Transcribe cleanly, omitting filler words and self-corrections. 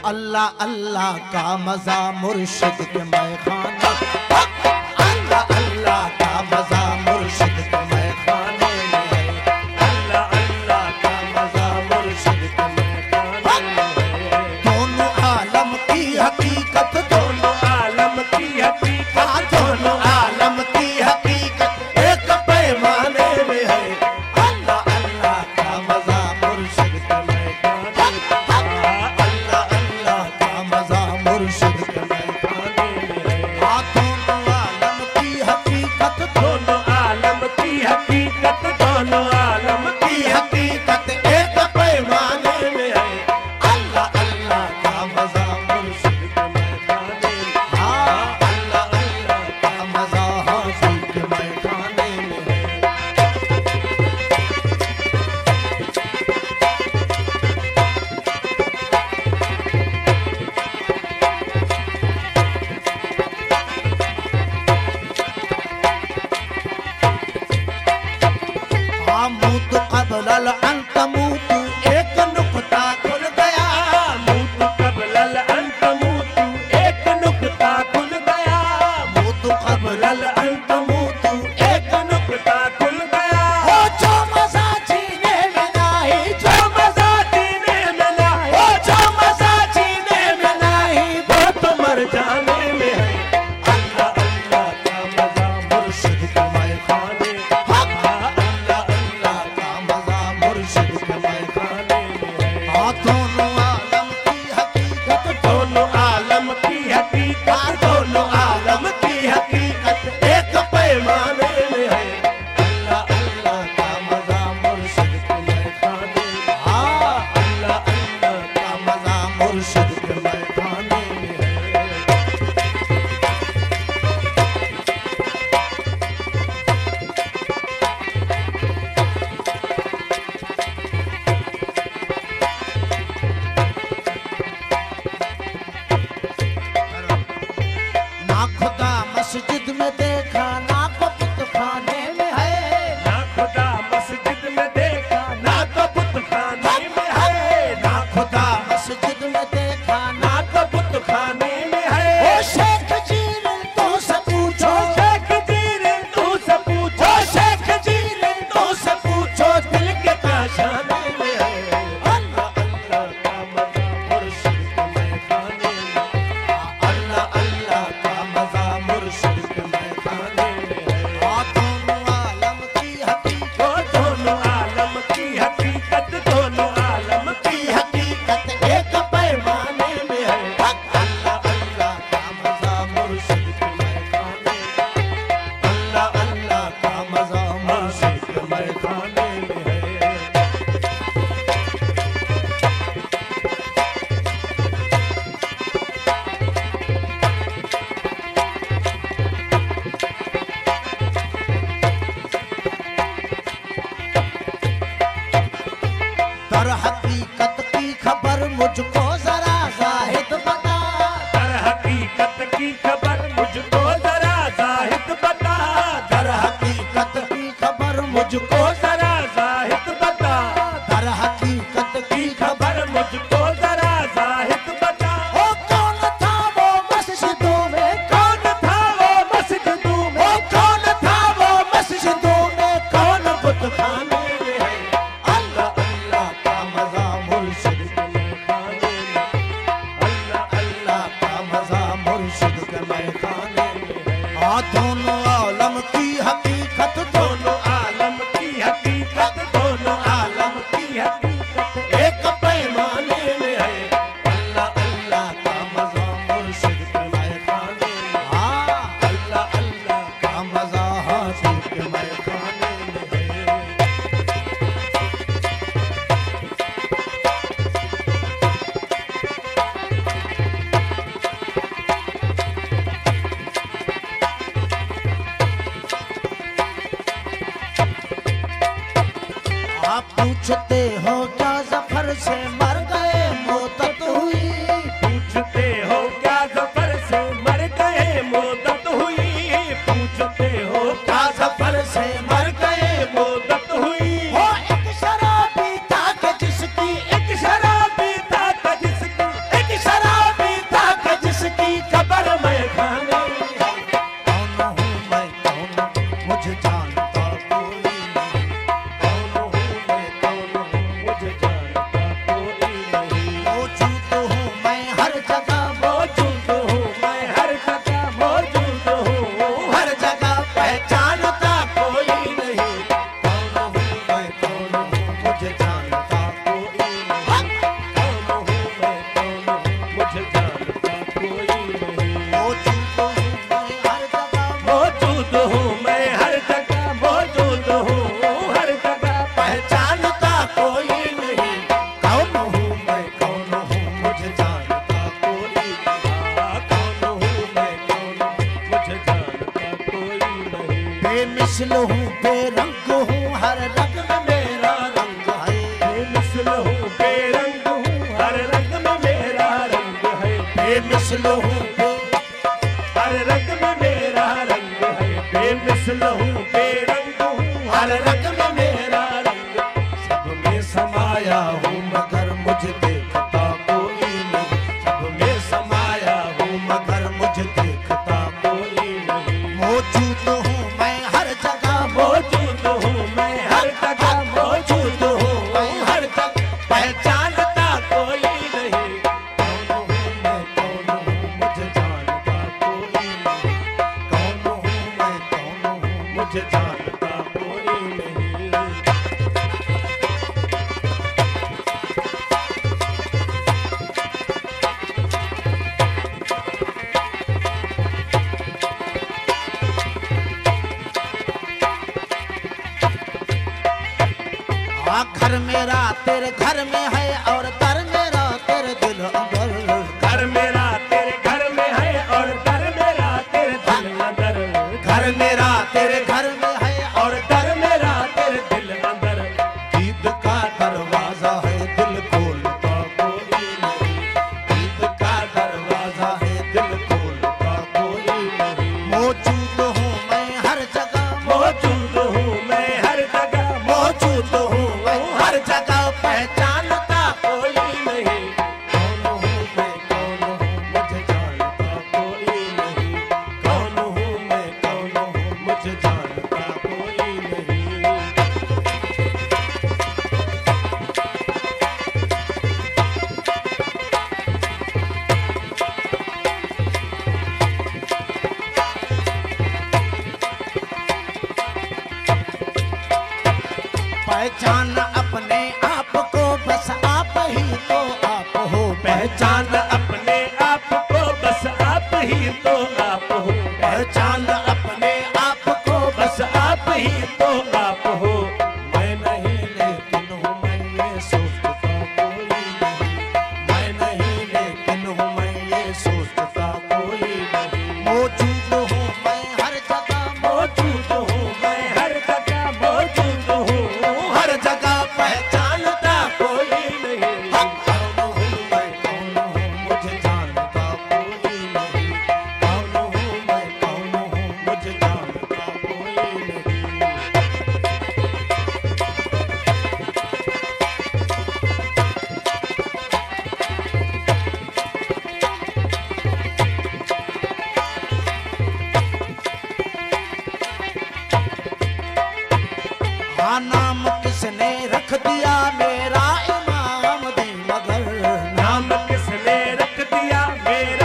अल्लाह अल्लाह का मजा मुर्शिद के मैखाने, अल्लाह अल्लाह का मजा मुर्शिद के मैखाने में है, अल्लाह अल्लाह का मजा मुर्शिद के मैखाने में है। दोनों आलम की हकीकत, दोनों आलम की हकीकत, दोनों आलम की हकीकत एक पैमाने में है, अल्लाह अल्लाह का मजा मुर्शिद के मैखाने में है, अल्लाह अल्लाह का मजा मुर्शिद के मैखाने में है। दोनों आलम की हकीकत, दोनों आलम की हकीकत, दोनों आलम की हकीकत एक पैमाने में है, अल्लाह अल्लाह का मजा मुर्शिद के मैखाने में है, अल्लाह अल्लाह का मजा हासिल के मैखाने में है। मूत क़ब्ल अन तमूत एक नुक्ता खुल गया, मूत क़ब्ल अन तमूत एक नुक्ता खुल गया, मूत क़ब्ल अन तमूत एक नुक्ता खुल गया। हो जो मज़ा जीने में नहीं, जो मज़ा जीने में नहीं, हो जो मज़ा जीने में नहीं वो तो मर जाने में है, अल्लाह अल्लाह का मज़ा मुर्शिद के मैखाने, मुर्शिद के मैखाने में है। दोनों आलम की हकीकत, दोनों आलम की हकीकत, दोनों आलम की हकीकत एक पैमाने में है, अल्लाह अल्लाह का मजा मुर्शिद के मैखाने में, अल्लाह अल्लाह का मजा मुर्शिद के मैखाने में है। ना खुदा मस्जिद में देखा, ना तो बुत खाने में है, ना खुदा मस्जिद में देखा, ना तो बुत खाने में है, ना खुदा मस्जिद में देखा, ना तो बुत खाने में है। ओ शेख जीर तो से पूछो, शेख जीर तो से पूछो, शेख जीर तो से पूछो दिल के काशाने में है, अल्लाह अल्लाह का मजा मुर्शिद के मैखाने में, अल्लाह अल्लाह का मजा मुर्शिद के मैखाने में है। दोनों आलम की हकीकत, दोनों आलम की हकीकत, दोनों आलम की हकीकत एक पैमाने में है, अल्लाह अल्लाह का मजा मुर्शिद के मैखाने में, अल्लाह अल्लाह का मजा मुर्शिद के मैखाने में है। दर हकीकत की खबर मुझको जरा जाहिद बता, दर हकीकत की खबर मुझको जरा जाहिद बता, दर हकीकत की खबर मुझको जरा जाहिद बता, दर हकीकत की खबर मुझको जरा जाहिद बता। ओ कौन था वो मस्जिदों में, कौन था वो मस्जिदों में, कौन था वो मस्जिदों में, कौन बुत खाने में है, अल्लाह अल्लाह का मजा मुर्शिद के मैखाने में, अल्लाह अल्लाह का मजा मुर्शिद के मैखाने में है। दोनों आलम की हकीकत, दोनों आलम की हकीकत, दोनों आलम की हकीकत एक पैमाने में है, अल्लाह अल्लाह का मजा मुर्शिद के मैखाने में, अल्लाह अल्लाह का मजा हासिल के मैखाने में है। आप पूछते हो क्या जफर से मर गए मोदत हुई, पूछते हो क्या जफर से मर गए मोदत हुई, पूछते हो क्या जफर से मर गए मोदत हुई। हो एक शराबी था कि जिसकी, एक शराबी था कि जिसकी, एक शराबी मैं हर जगह मौजूद हूँ, मैं हर जगह मौजूद हूँ, हर जगह पहचानता कोई नहीं। कौन हूँ मैं, कौन हूँ मुझे जानता कोई नहीं। कौन हूँ मैं, कौन हूँ मुझे जानता कोई नहीं। मौजूद हूँ मैं हर जगह, मौजूद हूँ मैं हर जगह, मौजूद हूँ हर जगह, पहचानता कोई नहीं। कौन हूँ मैं, कौन हूँ मुझे जानता कोई नहीं। कौन हूँ मैं, कौन हूँ मुझे जानता कोई नहीं। बेमिसल हूँ, बेरंग हूँ, हर रंग में मेरा रंग है। बेमिसल हूँ, बेरंग हूँ, हर रंग में मेरा रंग है। बेमिसल हूँ, हर रंग में मेरा रंग है। बेमिसल हूँ, बेरंग हूँ, हर रंग में मेरा रंग। सब में समाया हूँ मगर मुझे देखता कोई नहीं। सब में समाया हूँ मगर मुझे देखता कोई नहीं। मौजूद हूँ मैं हर जगह, मौजूद हूँ मैं हर जगह, मौजूद हूँ मैं हर जगह, पहचानता कोई नहीं। कौन हूँ मैं, कौन हूँ मुझे जानता कोई नहीं। कौन हूँ मैं, कौन हूँ मुझे जानता कोई नहीं। घर मेरा तेरे घर में है और दर मेरा तेरे दिल अंदर। घर मेरा तेरे घर में है और दर मेरा तेरे दिल अंदर। घर मेरा तेरे घर में है और दर मेरा तेरे दिल अंदर। ईद का दरवाजा है दिल खोलता कोई नहीं। ईद का दरवाजा है दिल खोलता कोई नहीं। मौजूद हूँ मैं हर जगह, मौजूद हूँ मैं हर जगह, मौजूद हूँ हर जगह, पहचानता कोई नहीं। कौन हूँ मैं, कौन हूँ मुझे जानता कोई नहीं। कौन हूँ मैं, कौन हूँ मुझे जानता कोई नहीं। पहचान अपने आप को बस आप ही तो आप हो। पहचान अपने आप को बस आप ही तो आप हो। पहचान अपने आप को बस आप ही तो आप हो। मैं नहीं लेकिन हूँ मैं ये सोचता कोई नहीं। मैं नहीं लेकिन हूँ मैं ये सोचता कोई नहीं। मौजूद हूँ मैं हर जगह, मौजूद हूँ मैं हर जगह, मौजूद हूँ हर जगह, पहचानता कोई नहीं। कौन हूँ मैं, कौन हूँ मुझे जानता कोई नहीं। कौन हूँ मैं, कौन हूँ मुझे जानता कोई नहीं। हाँ नाम किसने रख दिया मेरा इमाम दी मगर। नाम किसने रख दिया मेरा